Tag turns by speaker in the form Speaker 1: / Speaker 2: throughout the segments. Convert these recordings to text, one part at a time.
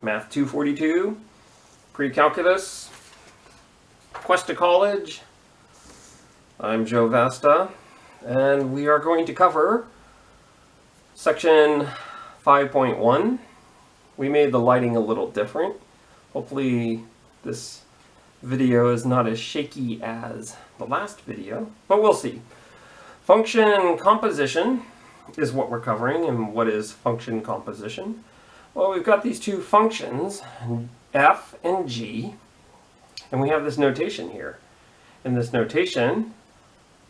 Speaker 1: Math 242, Pre-Calculus, Quest to College. I'm Joe Vasta, and we are going to cover section 5.1. We made the lighting a little different. Hopefully this video is not as shaky as the last video, but we'll see. Function composition is what we're covering, and what is function composition? Well, we've got these two functions, f and g, and we have this notation here. In this notation,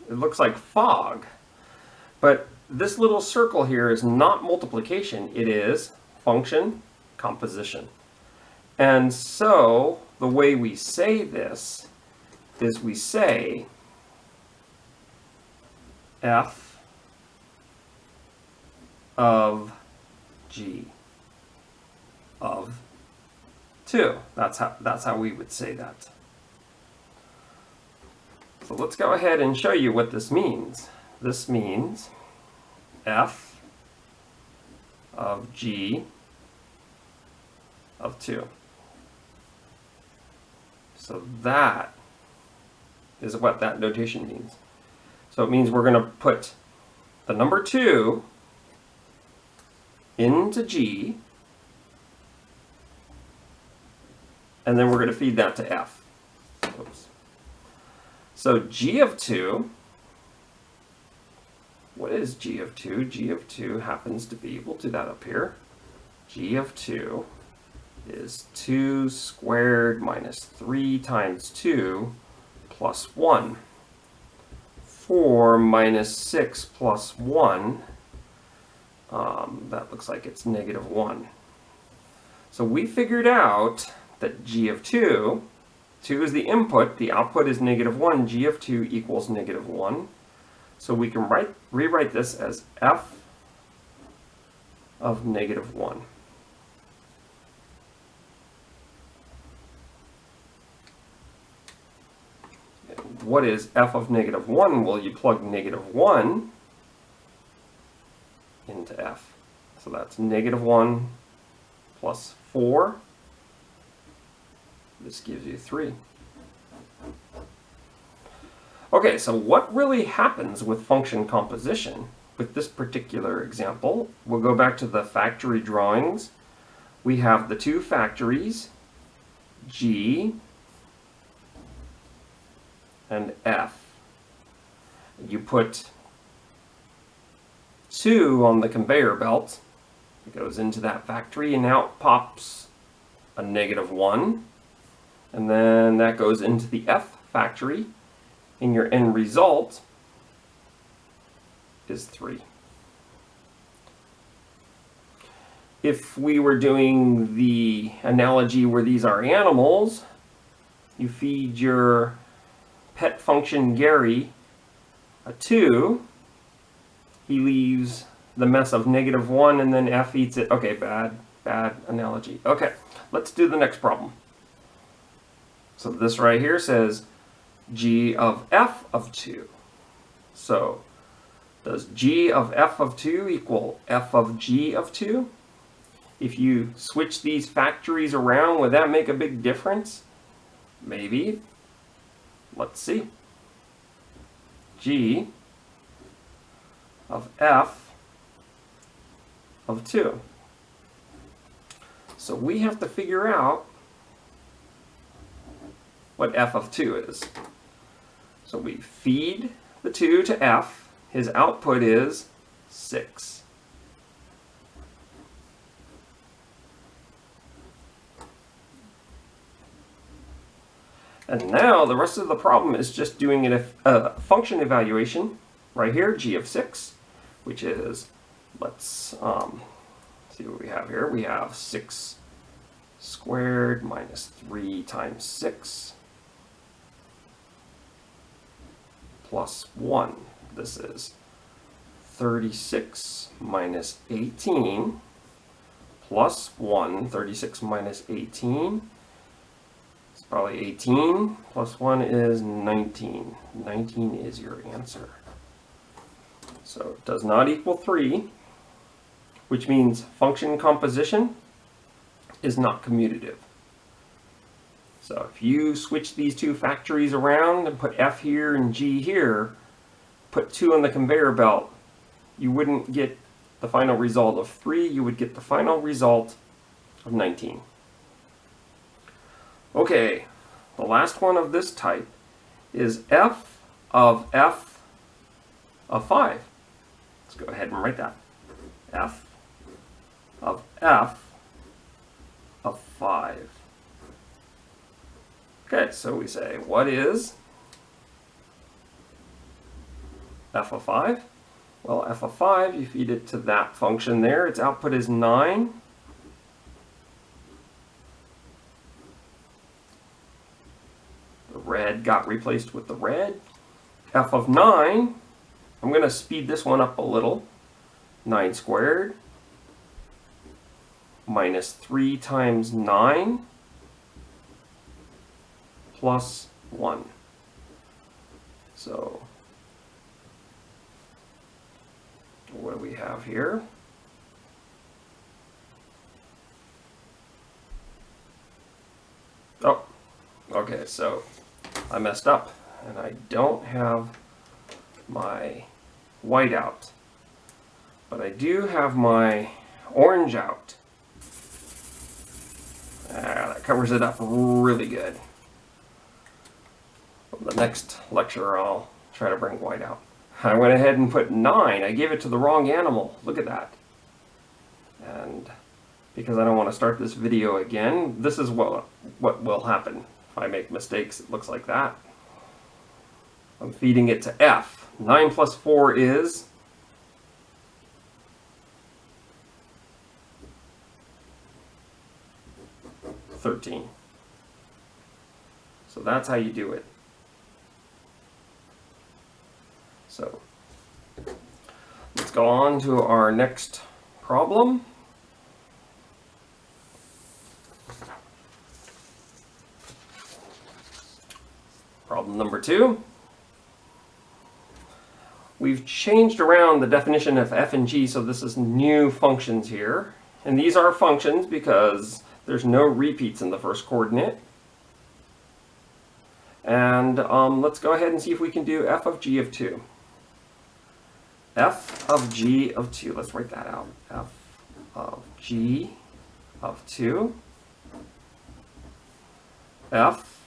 Speaker 1: it looks like fog, but this little circle here is not multiplication, it is function composition. And so, the way we say this is we say f of g of 2. That's how we would say that. So let's go ahead and show you what this means. This means f of g of 2. So that is what that notation means. So it means we're going to put the number 2 into g, and then we're going to feed that to f. Oops. So g of 2, what is g of 2? G of 2 happens to be, we'll do that up here. G of 2 is 2 squared minus 3 times 2 plus 1. 4 minus 6 plus 1, that looks like it's negative 1. So we figured out that g of 2 is the input, the output is negative 1, g of 2 equals negative 1. So we can rewrite this as f of negative 1. And what is f of negative 1? Well, you plug negative 1 into f. So that's negative 1 plus 4. This gives you 3. Okay, so what really happens with function composition with this particular example? We'll go back to the factory drawings. We have the two factories, g and f. You put 2 on the conveyor belt. It goes into that factory, and out pops a negative 1. And then that goes into the f factory, and your end result is 3. If we were doing the analogy where these are animals, you feed your pet function Gary a 2, he leaves the mess of negative 1, and then f eats it. Okay, bad analogy. Okay, let's do the next problem. So this right here says g of f of 2. So does g of f of 2 equal f of g of 2? If you switch these factories around, would that make a big difference? Maybe. Let's see. G of f of 2. So we have to figure out what f of 2 is. So we feed the 2 to f. His output is 6. And now the rest of the problem is just doing a function evaluation right here, g of 6, which is, let's see what we have here. We have 6 squared minus 3 times 6 plus 1. This is 36 minus 18 plus 1. 36 minus 18. It's probably 18. Plus 1 is 19. 19 is your answer. So it does not equal 3, which means function composition is not commutative. So if you switch these two factories around and put F here and G here, put 2 on the conveyor belt, you wouldn't get the final result of 3, you would get the final result of 19. Okay, the last one of this type is f of 5. Let's go ahead and write that. F of 5. Okay, so we say, what is f of 5? Well, f of 5, you feed it to that function there. Its output is 9. The red got replaced with the red. F of 9, I'm going to speed this one up a little. 9 squared minus 3 times 9 plus 1. So what do we have here? Oh, okay, so I messed up and I don't have my white out, but I do have my orange out. That covers it up really good. The next lecture I'll try to bring white out. I went ahead and put 9. I gave it to the wrong animal. Look at that. And because I don't want to start this video again, this is what will happen. If I make mistakes, it looks like that. I'm feeding it to F. 9 plus 4 is 13. So that's how you do it. So let's go on to our next problem. Problem number 2. We've changed around the definition of f and g, so this is new functions here. And these are functions because there's no repeats in the first coordinate. And let's go ahead and see if we can do f of g of 2. F of g of 2, let's write that out. F of g of 2. F.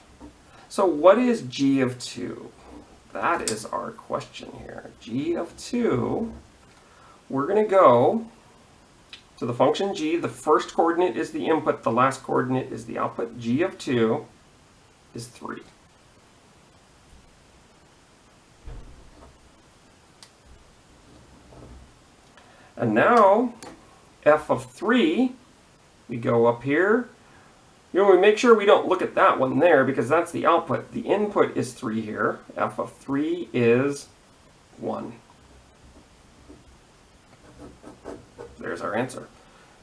Speaker 1: So what is g of 2? That is our question here. G of 2, we're going to go to the function g. The first coordinate is the input, the last coordinate is the output. G of 2 is 3. And now, f of 3, we go up here. We make sure we don't look at that one there because that's the output. The input is 3 here. F of 3 is 1. There's our answer.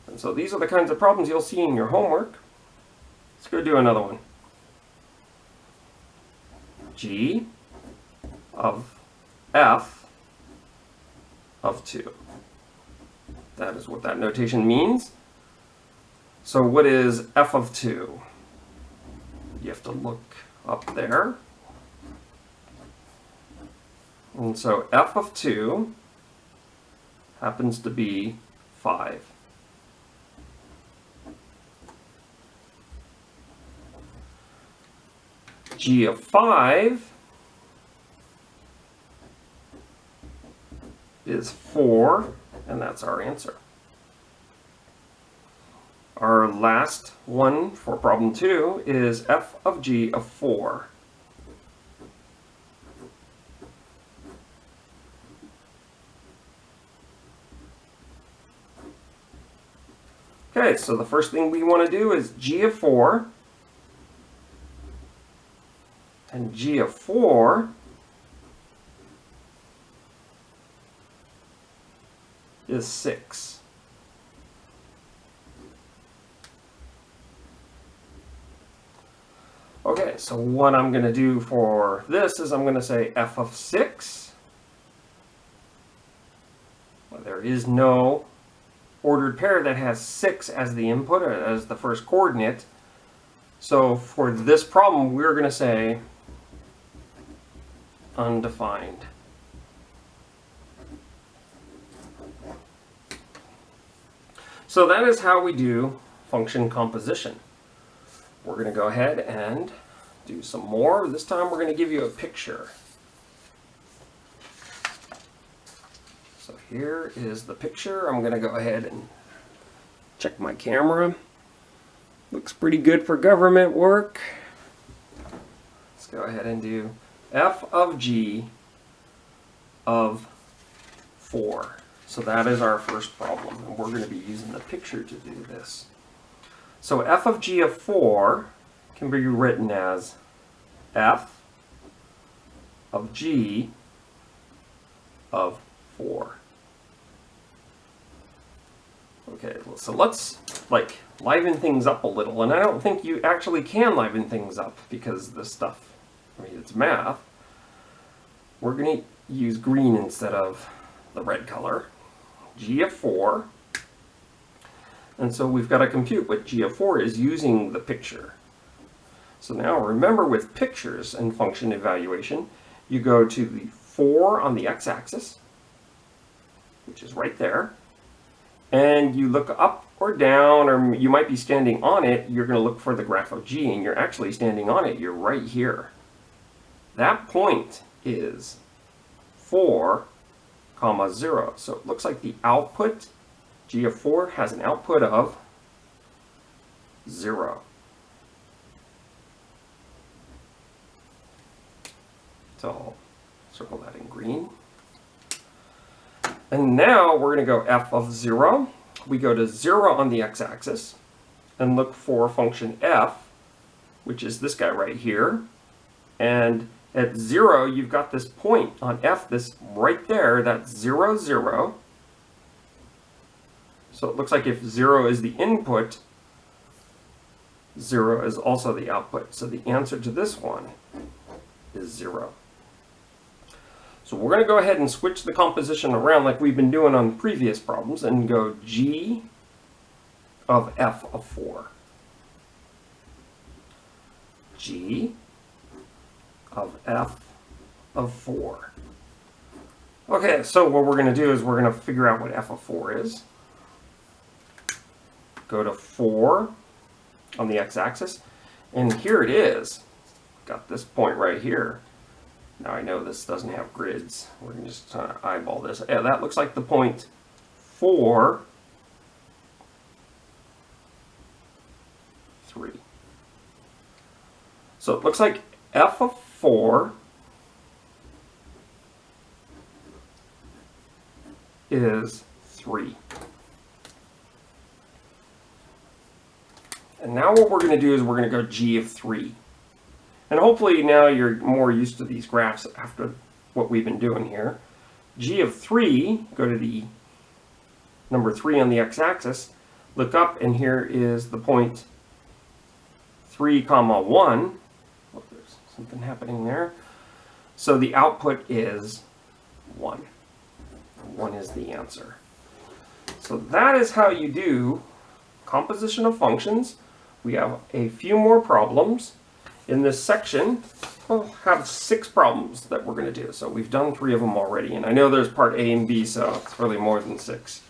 Speaker 1: And so these are the kinds of problems you'll see in your homework. Let's go do another one. G of f of 2. That is what that notation means. So what is f of 2? You have to look up there. And so f of 2 happens to be 5. G of 5 is 4, and that's our answer. Our last one for problem 2 is f of g of 4. Okay, so the first thing we want to do is g of 4. And g of 4 is 6. Okay, so what I'm going to do for this is I'm going to say f of 6. Well, there is no ordered pair that has 6 as the input, or as the first coordinate. So for this problem, we're going to say undefined. So that is how we do function composition. We're going to go ahead and do some more. This time we're going to give you a picture. So here is the picture. I'm going to go ahead and check my camera. Looks pretty good for government work. Let's go ahead and do f of g of 4. So that is our first problem, and we're going to be using the picture to do this. So f of g of 4 can be written as f of g of 4. Okay, so let's liven things up a little, and I don't think you actually can liven things up because this stuff, I mean, it's math. We're going to use green instead of the red color. G of 4. And so we've got to compute what g of 4 is using the picture. So now remember, with pictures and function evaluation, you go to the 4 on the x-axis, which is right there, and you look up or down, or you might be standing on it. You're going to look for the graph of g, and you're actually standing on it. You're right here. That point is 4, 0. So it looks like the output, g of 4, has an output of 0. So I'll circle that in green. And now we're going to go f of 0. We go to 0 on the x-axis and look for function f, which is this guy right here. And at 0, you've got this point on f, this right there, that's 0, 0. So it looks like if 0 is the input, 0 is also the output. So the answer to this one is 0. So we're going to go ahead and switch the composition around like we've been doing on previous problems and go g of f of 4. G of f of 4. Okay, so what we're going to do is we're going to figure out what f of 4 is. Go to 4 on the x-axis, and here it is. Got this point right here. Now I know this doesn't have grids. We're going to just eyeball this. Yeah, that looks like the point 4, 3. So it looks like f of 4 is 3. And now what we're going to do is we're going to go g of 3. And hopefully now you're more used to these graphs after what we've been doing here. G of 3, go to the number 3 on the x-axis, look up, and here is the point 3, 1. Oh, there's something happening there. So the output is 1. 1 is the answer. So that is how you do composition of functions. We have a few more problems. In this section, we'll have 6 problems that we're going to do. So we've done 3 of them already, and I know there's part A and B, so it's really more than 6.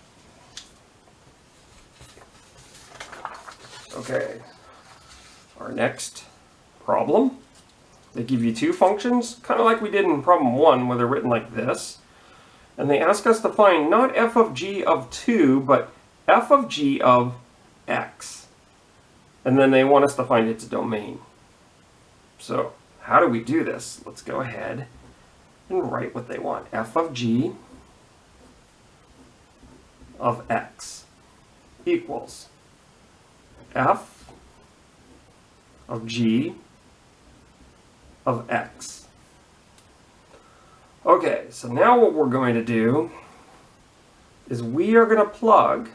Speaker 1: Okay, our next problem. They give you 2 functions, kind of like we did in problem 1, where they're written like this. And they ask us to find not f of g of 2, but f of g of x. And then they want us to find its domain. So how do we do this? Let's go ahead and write what they want. F of g of x equals f of g of x. Okay, so now what we're going to do is we are going to plug,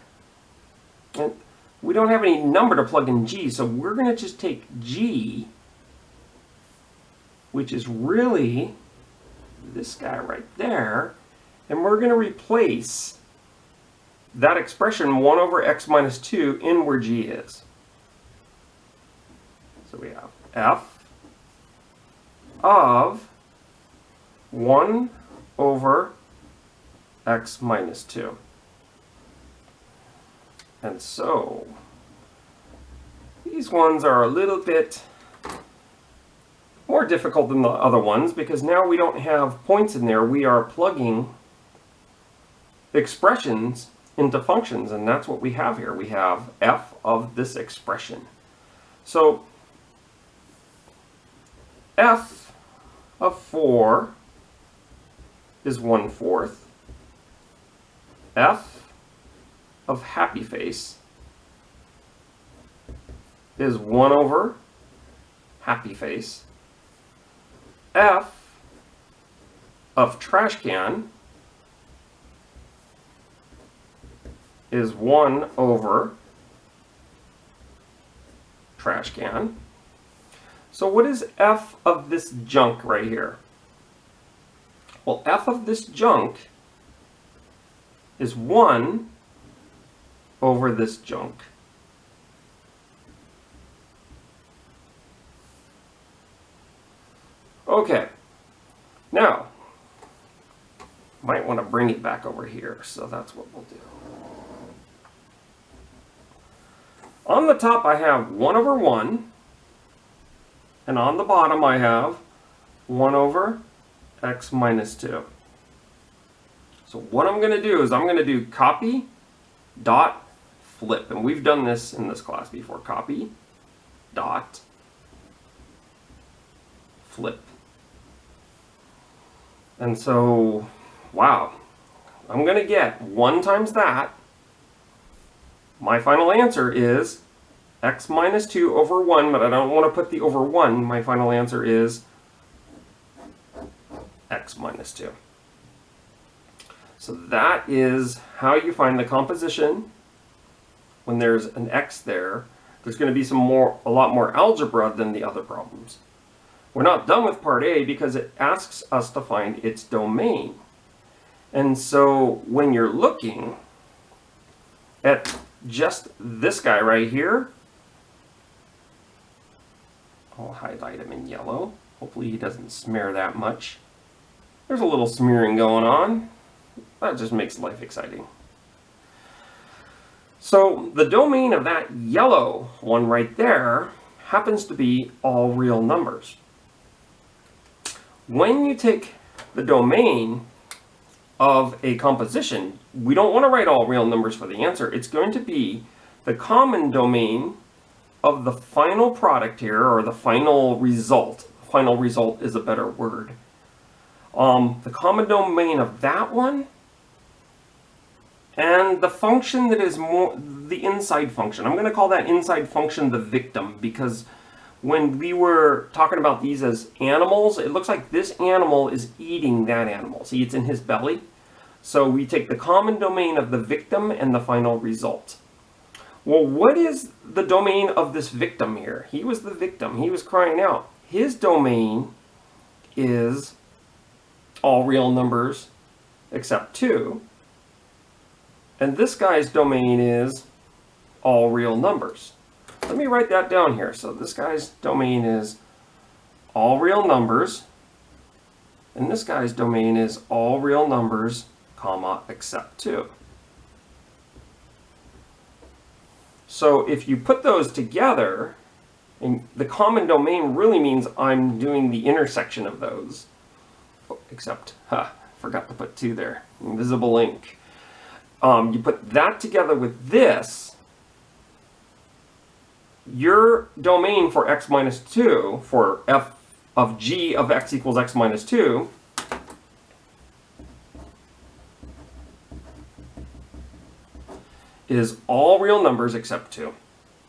Speaker 1: and we don't have any number to plug in g, so we're going to just take g, which is really this guy right there, and we're going to replace that expression 1 over x minus 2 in where g is. So we have f of 1 over x minus 2. And so these ones are a little bit more difficult than the other ones because now we don't have points in there. We are plugging expressions into functions, and that's what we have here. We have f of this expression. So f of 4 is 1/4. F of happy face is 1 over happy face. F of trash can is 1 over trash can. So what is f of this junk right here? Well, f of this junk is 1 over this junk. Okay, now, might want to bring it back over here, so that's what we'll do. On the top I have 1 over 1, and on the bottom I have 1 over x minus 2. So what I'm going to do is I'm going to do copy dot flip, and we've done this in this class before. Copy dot flip. And so, wow, I'm going to get 1 times that. My final answer is x minus 2 over 1, but I don't want to put the over 1. My final answer is x minus 2. So that is how you find the composition when there's an x there. There's going to be a lot more algebra than the other problems. We're not done with part A because it asks us to find its domain. And so when you're looking at just this guy right here, I'll highlight him in yellow. Hopefully he doesn't smear that much. There's a little smearing going on. That just makes life exciting. So the domain of that yellow one right there happens to be all real numbers. When you take the domain of a composition, we don't want to write all real numbers for the answer. It's going to be the common domain of the final product here, or the final result. Final result is a better word. The common domain of that one, and the function that is more the inside function. I'm going to call that inside function the victim, because when we were talking about these as animals, it looks like this animal is eating that animal. See, it's in his belly. So we take the common domain of the victim and the final result. Well, what is the domain of this victim here? He was the victim. He was crying out. His domain is all real numbers except 2. And this guy's domain is all real numbers. Let me write that down here. So this guy's domain is all real numbers, and this guy's domain is all real numbers, comma, except 2. So if you put those together, and the common domain really means I'm doing the intersection of those. Oh, except, forgot to put 2 there. Invisible ink. You put that together with this, your domain for x minus 2, for f of g of x equals x minus 2, is all real numbers except 2.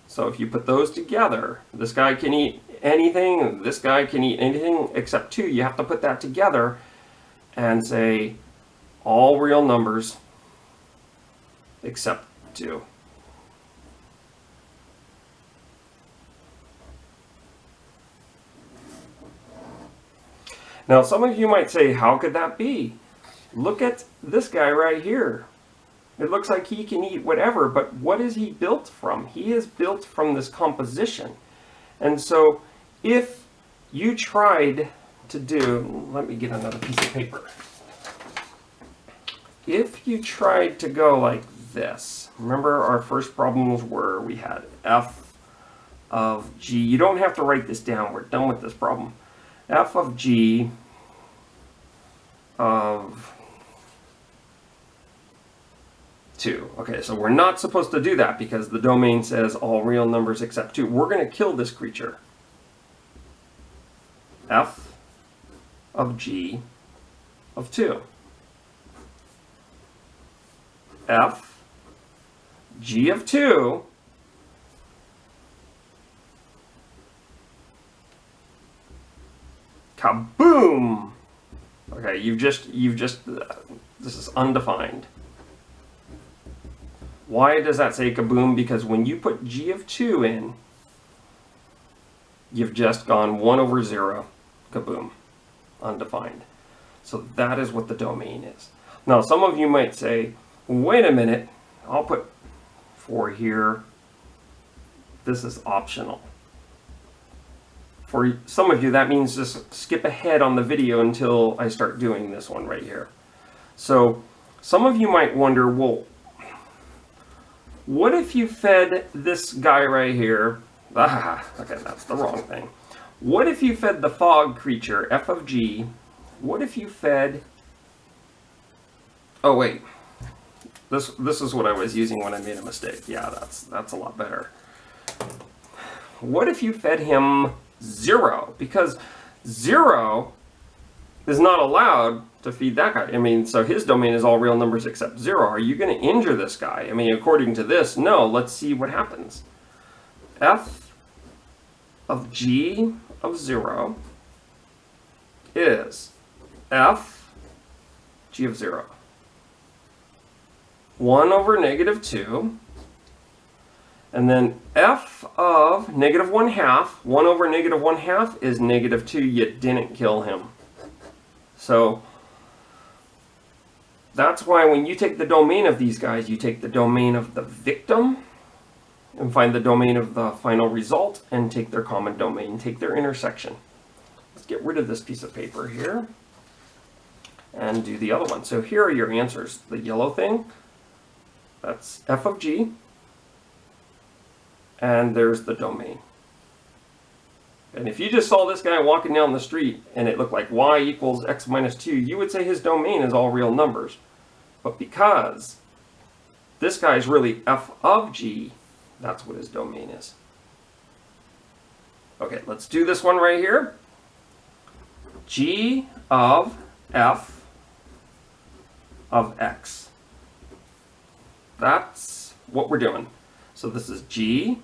Speaker 1: So if you put those together, this guy can eat anything, this guy can eat anything except 2. You have to put that together and say all real numbers except 2. Now some of you might say, how could that be? Look at this guy right here. It looks like he can eat whatever, but what is he built from? He is built from this composition. And so if you tried to do, let me get another piece of paper. If you tried to go like this, remember our first problems were we had f of g. You don't have to write this down. We're done with this problem. F of g of 2. Okay, so we're not supposed to do that because the domain says all real numbers except 2. We're going to kill this creature. F of g of 2. F g of 2 kaboom. Okay, you've just this is undefined. Why does that say kaboom? Because when you put g of 2 in, you've just gone 1 over 0, kaboom, undefined. So that is what the domain is. Now some of you might say, wait a minute, I'll put 4 here. This is optional. For some of you, that means just skip ahead on the video until I start doing this one right here. So some of you might wonder, well, what if you fed this guy right here? Okay, that's the wrong thing. What if you fed the fog creature, f of g? What if you fed... Oh, wait. This is what I was using when I made a mistake. Yeah, that's a lot better. What if you fed him 0? Because 0 is not allowed to feed that guy. I mean, so his domain is all real numbers except 0. Are you going to injure this guy? I mean, according to this, no. Let's see what happens. F of g of 0 is f g of 0. 1 over negative 2. And then f of negative 1/2. 1 over negative 1/2 is negative 2. You didn't kill him. So that's why when you take the domain of these guys, you take the domain of the victim and find the domain of the final result and take their common domain, take their intersection. Let's get rid of this piece of paper here and do the other one. So here are your answers. The yellow thing, that's f of g, and there's the domain. And if you just saw this guy walking down the street and it looked like y equals x minus 2, you would say his domain is all real numbers. But because this guy is really f of g, that's what his domain is. Okay, let's do this one right here. G of f of x. That's what we're doing. So this is g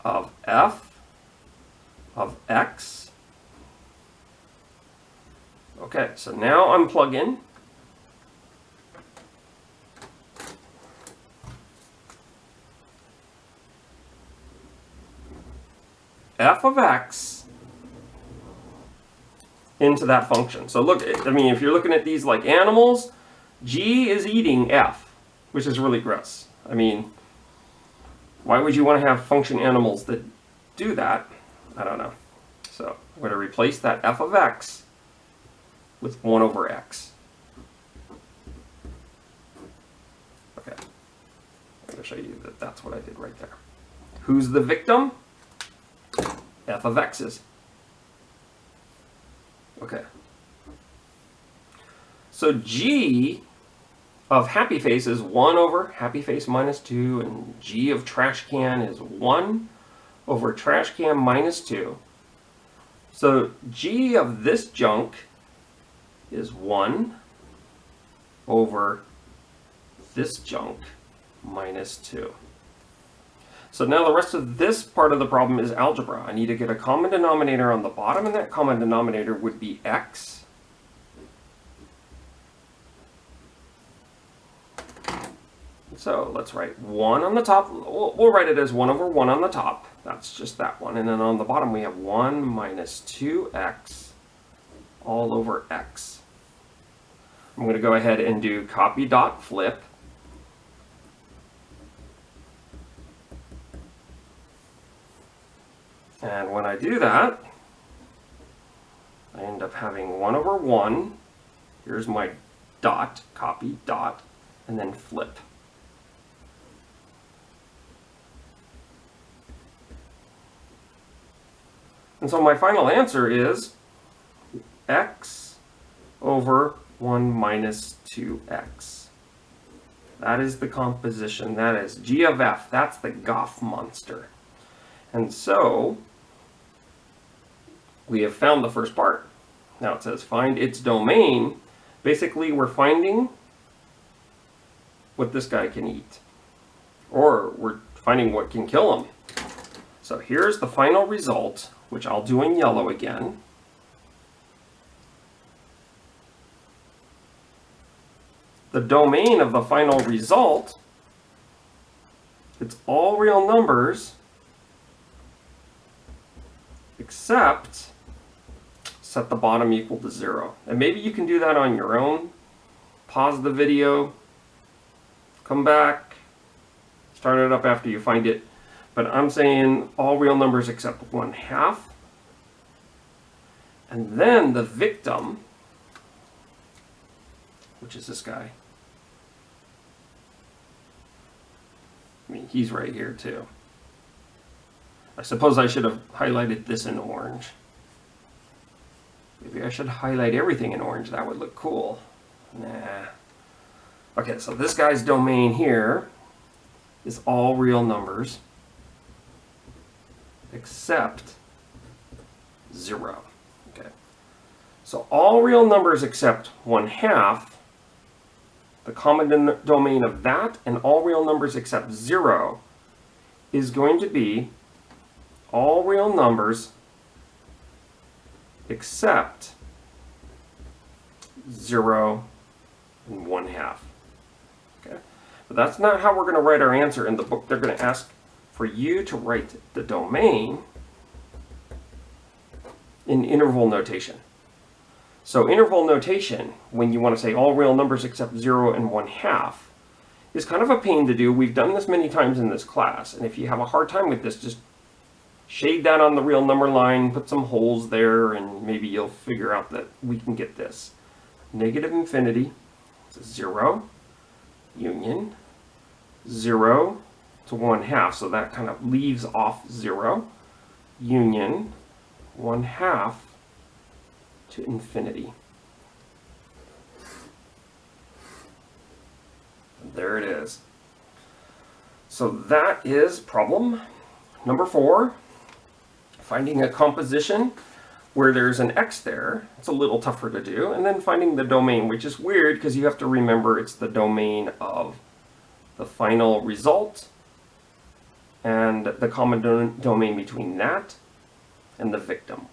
Speaker 1: of f of x. Okay, so now I'm plugging. F of x into that function. So look, I mean, if you're looking at these like animals, g is eating f, which is really gross. I mean, why would you want to have function animals that do that? I don't know. So I'm going to replace that f of x with 1 over x. Okay. I'm going to show you that that's what I did right there. Who's the victim? F of x is. Okay. So g of happy face is 1 over happy face minus 2, and g of trash can is 1 over trash can minus 2. So g of this junk is 1 over this junk minus 2. So now the rest of this part of the problem is algebra. I need to get a common denominator on the bottom, and that common denominator would be x. So let's write 1 on the top. We'll write it as 1 over 1 on the top. That's just that one. And then on the bottom we have 1 minus 2x all over x. I'm going to go ahead and do copy dot flip. And when I do that, I end up having 1 over 1. Here's my dot, copy, dot, and then flip. And so my final answer is x over 1 minus 2x. That is the composition. That is g of f. That's the Goff monster. And so we have found the first part. Now it says find its domain. Basically, we're finding what this guy can eat. Or we're finding what can kill him. So here's the final result, which I'll do in yellow again. The domain of the final result, it's all real numbers except set the bottom equal to 0. And maybe you can do that on your own. Pause the video, come back, start it up after you find it. But I'm saying all real numbers except 1/2. And then the victim, which is this guy. I mean, he's right here too. I suppose I should have highlighted this in orange. Maybe I should highlight everything in orange. That would look cool. Nah. Okay, so this guy's domain here is all real numbers except 0. Okay. So all real numbers except 1/2, the common domain of that and all real numbers except 0 is going to be all real numbers except 0 and 1/2. Okay? But that's not how we're going to write our answer in the book. They're going to ask for you to write the domain in interval notation. So interval notation, when you want to say all real numbers except 0 and 1/2, is kind of a pain to do. We've done this many times in this class, and if you have a hard time with this, just shade that on the real number line, put some holes there, and maybe you'll figure out that we can get this. Negative infinity, so 0, union, 0 to 1/2, so that kind of leaves off 0, union, 1/2 to infinity. And there it is. So that is problem number 4. Finding a composition where there's an x there. It's a little tougher to do. And then finding the domain, which is weird because you have to remember it's the domain of the final result and the common domain between that and the victim.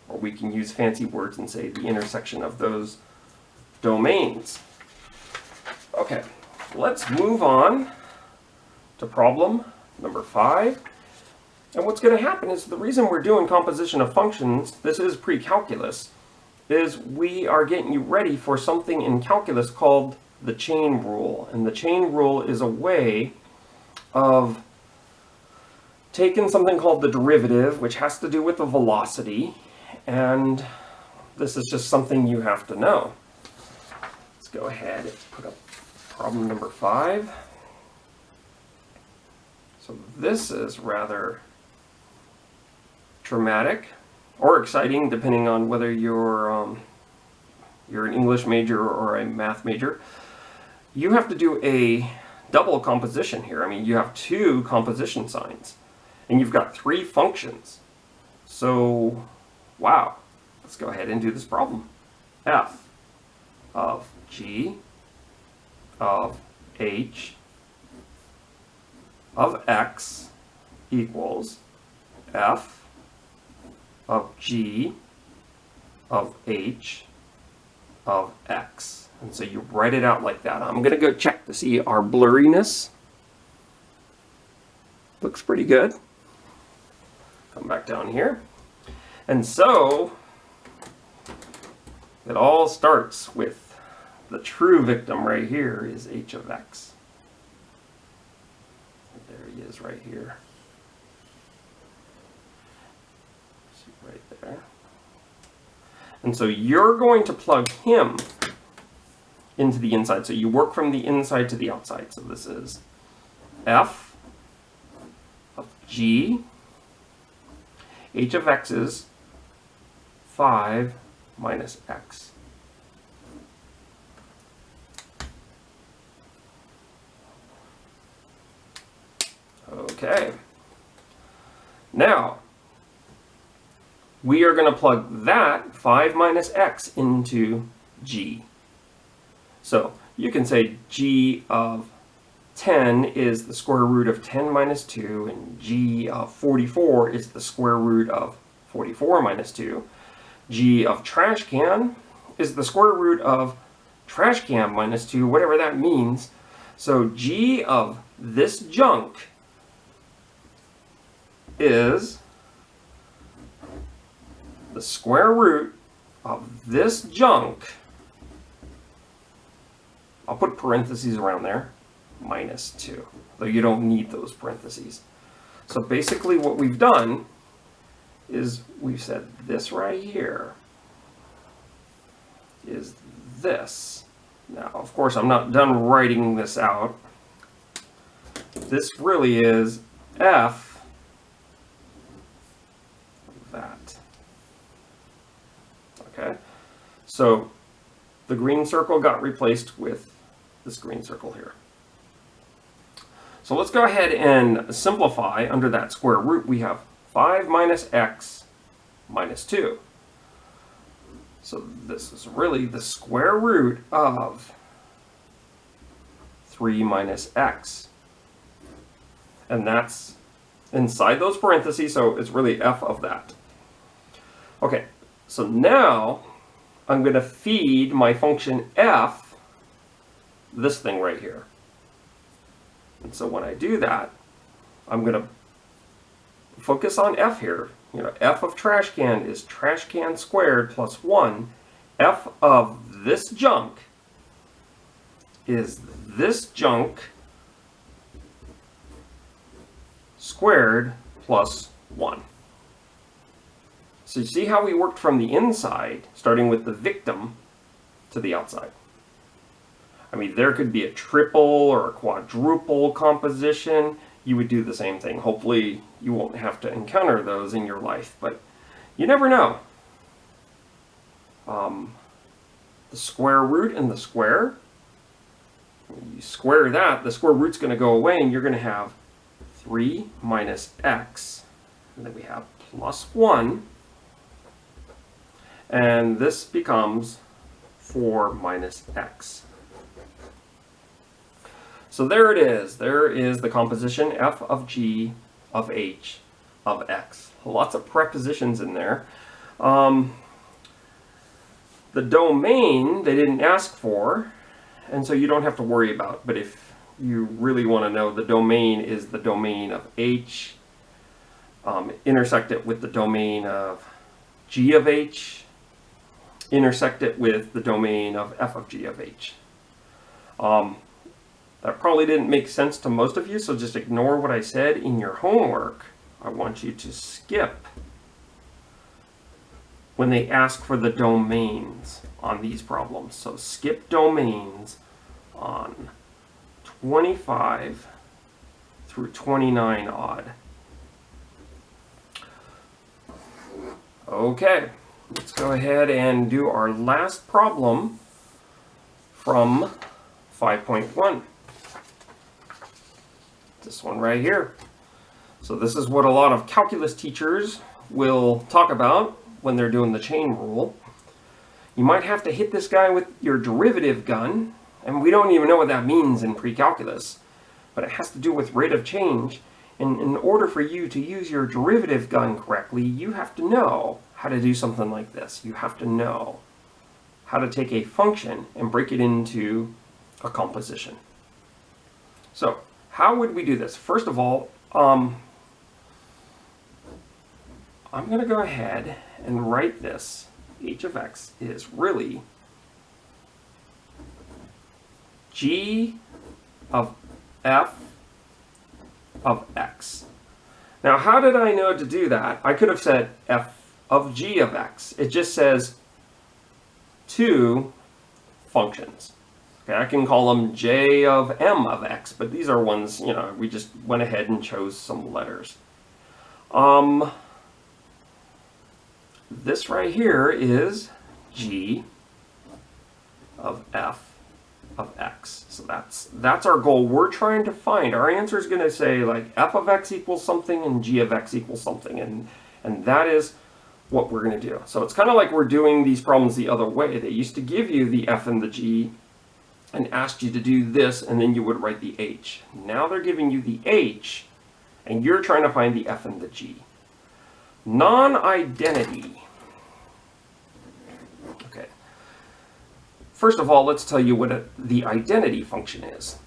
Speaker 1: Or we can use fancy words and say the intersection of those domains. Okay, let's move on to problem number 5. And what's going to happen is the reason we're doing composition of functions, this is pre-calculus, is we are getting you ready for something in calculus called the chain rule. And the chain rule is a way of taking something called the derivative, which has to do with the velocity, and this is just something you have to know. Let's go ahead and put up problem number 5. So this is rather dramatic or exciting, depending on whether you're an English major or a math major. You have to do a double composition here. I mean, you have 2 composition signs, and you've got 3 functions. So, wow. Let's go ahead and do this problem. F of g of h of x equals f of g of h of x. And so you write it out like that. I'm going to go check to see our blurriness. Looks pretty good. Come back down here. And so it all starts with the true victim right here is h of x. There he is right here. right there. And so you're going to plug him into the inside. So you work from the inside to the outside. So this is f of g. H of x is 5 minus x. Okay. Now, we are going to plug that 5 minus x into g. So you can say g of 10 is the square root of 10 minus 2, and g of 44 is the square root of 44 minus 2. G of trash can is the square root of trash can minus 2, whatever that means. So g of this junk is the square root of this junk. I'll put parentheses around there. Minus 2, though you don't need those parentheses. So basically what we've done is we've said this right here is this. Now, of course, I'm not done writing this out. This really is f of that. Okay, so the green circle got replaced with this green circle here. So let's go ahead and simplify under that square root. We have 5 minus x minus 2. So this is really the square root of 3 minus x. And that's inside those parentheses, so it's really f of that. Okay, so now I'm going to feed my function f this thing right here. And so when I do that, I'm going to focus on f here. You know, f of trash can is trash can squared plus 1. F of this junk is this junk squared plus 1. So you see how we worked from the inside, starting with the victim, to the outside. I mean, there could be a triple or a quadruple composition. You would do the same thing. Hopefully, you won't have to encounter those in your life, but you never know. The square root and the square, you square that, the square root's going to go away, and you're going to have 3 minus x, and then we have plus 1, and this becomes 4 minus x. So there it is. There is the composition f of g of h of x. Lots of prepositions in there. The domain they didn't ask for, and so you don't have to worry about. But if you really want to know, the domain is the domain of h. Intersect it with the domain of g of h. Intersect it with the domain of f of g of h. That probably didn't make sense to most of you, so just ignore what I said in your homework. I want you to skip when they ask for the domains on these problems. So skip domains on 25 through 29 odd. Okay, let's go ahead and do our last problem from 5.1. This one right here. So this is what a lot of calculus teachers will talk about when they're doing the chain rule. You might have to hit this guy with your derivative gun, and we don't even know what that means in pre-calculus, but it has to do with rate of change. And in order for you to use your derivative gun correctly, you have to know how to do something like this. You have to know how to take a function and break it into a composition. So how would we do this? First of all, I'm going to go ahead and write this. H of x is really g of f of x. Now, how did I know to do that? I could have said f of g of x. It just says two functions. Okay, I can call them j of m of x, but these are ones, you know, we just went ahead and chose some letters. This right here is g of f of x. So that's our goal. We're trying to find, our answer is going to say like f of x equals something and g of x equals something, and that is what we're going to do. So it's kind of like we're doing these problems the other way. They used to give you the f and the g and asked you to do this, and then you would write the h. Now they're giving you the h, and you're trying to find the f and the g. Non-identity. Okay. First of all, let's tell you what the identity function is.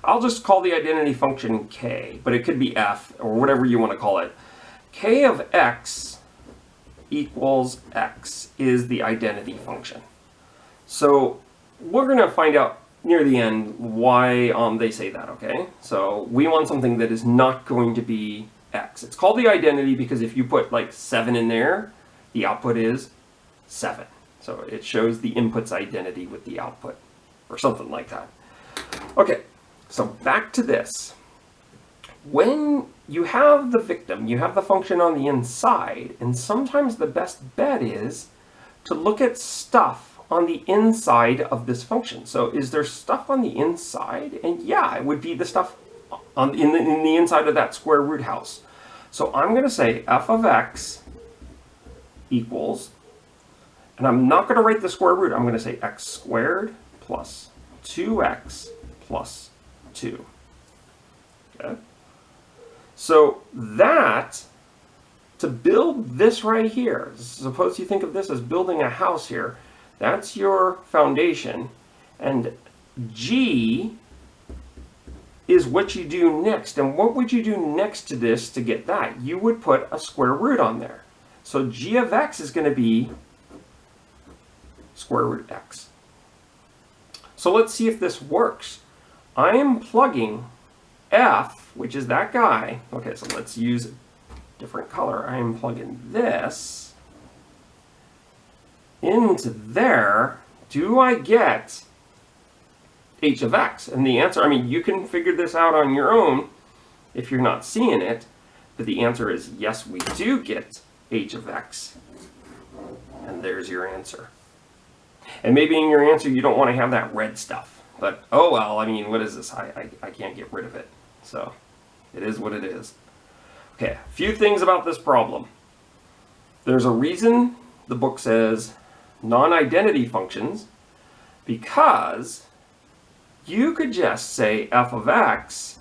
Speaker 1: I'll just call the identity function k, but it could be f or whatever you want to call it. K of x equals x is the identity function. So we're going to find out near the end why they say that, okay? So we want something that is not going to be x. It's called the identity because if you put like 7 in there, the output is 7. So it shows the input's identity with the output or something like that. Okay, so back to this. When you have the victim, you have the function on the inside, and sometimes the best bet is to look at stuff on the inside of this function. So is there stuff on the inside? And yeah, it would be the stuff in the inside of that square root house. So I'm going to say f of x equals, and I'm not going to write the square root, I'm going to say x squared plus 2x plus 2. Okay? So that, to build this right here, suppose you think of this as building a house here, that's your foundation, and g is what you do next. And what would you do next to this to get that? You would put a square root on there. So g of x is going to be square root x. So let's see if this works. I am plugging f, which is that guy. Okay, so let's use a different color. I am plugging this into there. Do I get h of x? And the answer, I mean, you can figure this out on your own if you're not seeing it, but the answer is yes, we do get h of x. And there's your answer. And maybe in your answer you don't want to have that red stuff, but oh well, I mean, what is this? I can't get rid of it. So it is what it is. Okay, a few things about this problem. There's a reason the book says non-identity functions, because you could just say f of x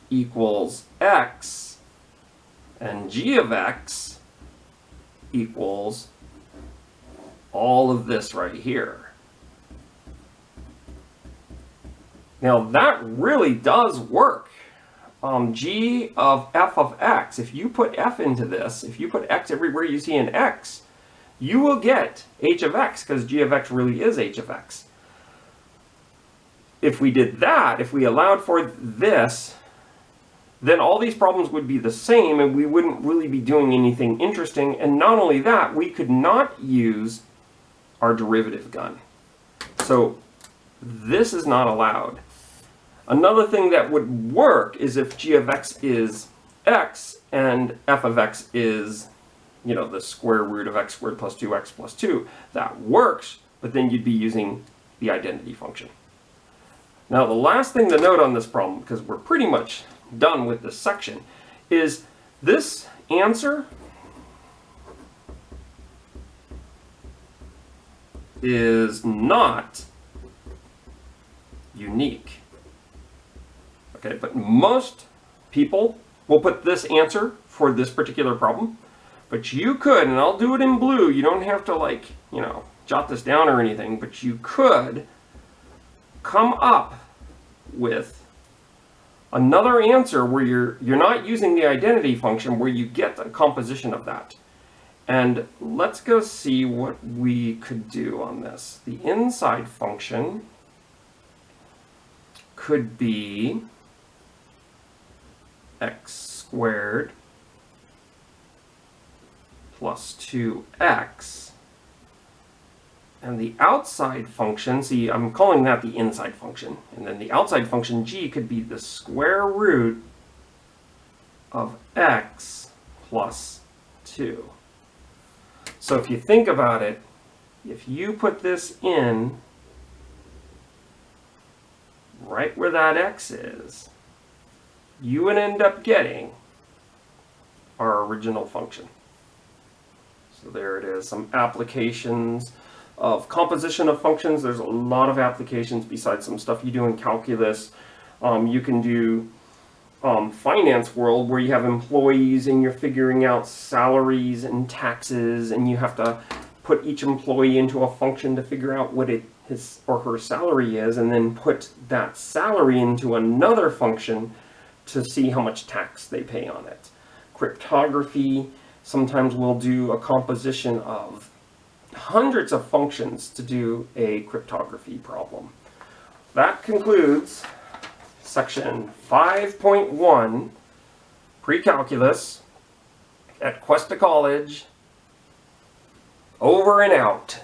Speaker 1: equals x and g of x equals all of this right here. Now that really does work. G of f of x, if you put f into this, if you put x everywhere you see an x, you will get h of x, because g of x really is h of x. If we did that, if we allowed for this, then all these problems would be the same and we wouldn't really be doing anything interesting. And not only that, we could not use our derivative gun. So this is not allowed. Another thing that would work is if g of x is x and f of x is, you know, the square root of x squared plus 2x plus 2. That works, but then you'd be using the identity function. Now the last thing to note on this problem, because we're pretty much done with this section, is this answer is not unique. Okay, but most people will put this answer for this particular problem. But you could, and I'll do it in blue, you don't have to, like, you know, jot this down or anything, but you could come up with another answer where you're not using the identity function, where you get a composition of that. And let's go see what we could do on this. The inside function could be x squared plus 2x. And the outside function, see, I'm calling that the inside function. And then the outside function, g, could be the square root of x plus 2. So if you think about it, if you put this in right where that x is, you would end up getting our original function. So there it is, some applications of composition of functions. There's a lot of applications besides some stuff you do in calculus. You can do finance world where you have employees and you're figuring out salaries and taxes, and you have to put each employee into a function to figure out what his or her salary is, and then put that salary into another function to see how much tax they pay on it. Cryptography, sometimes we'll do a composition of hundreds of functions to do a cryptography problem. That concludes section 5.1, Pre-Calculus at Cuesta College. Over and out.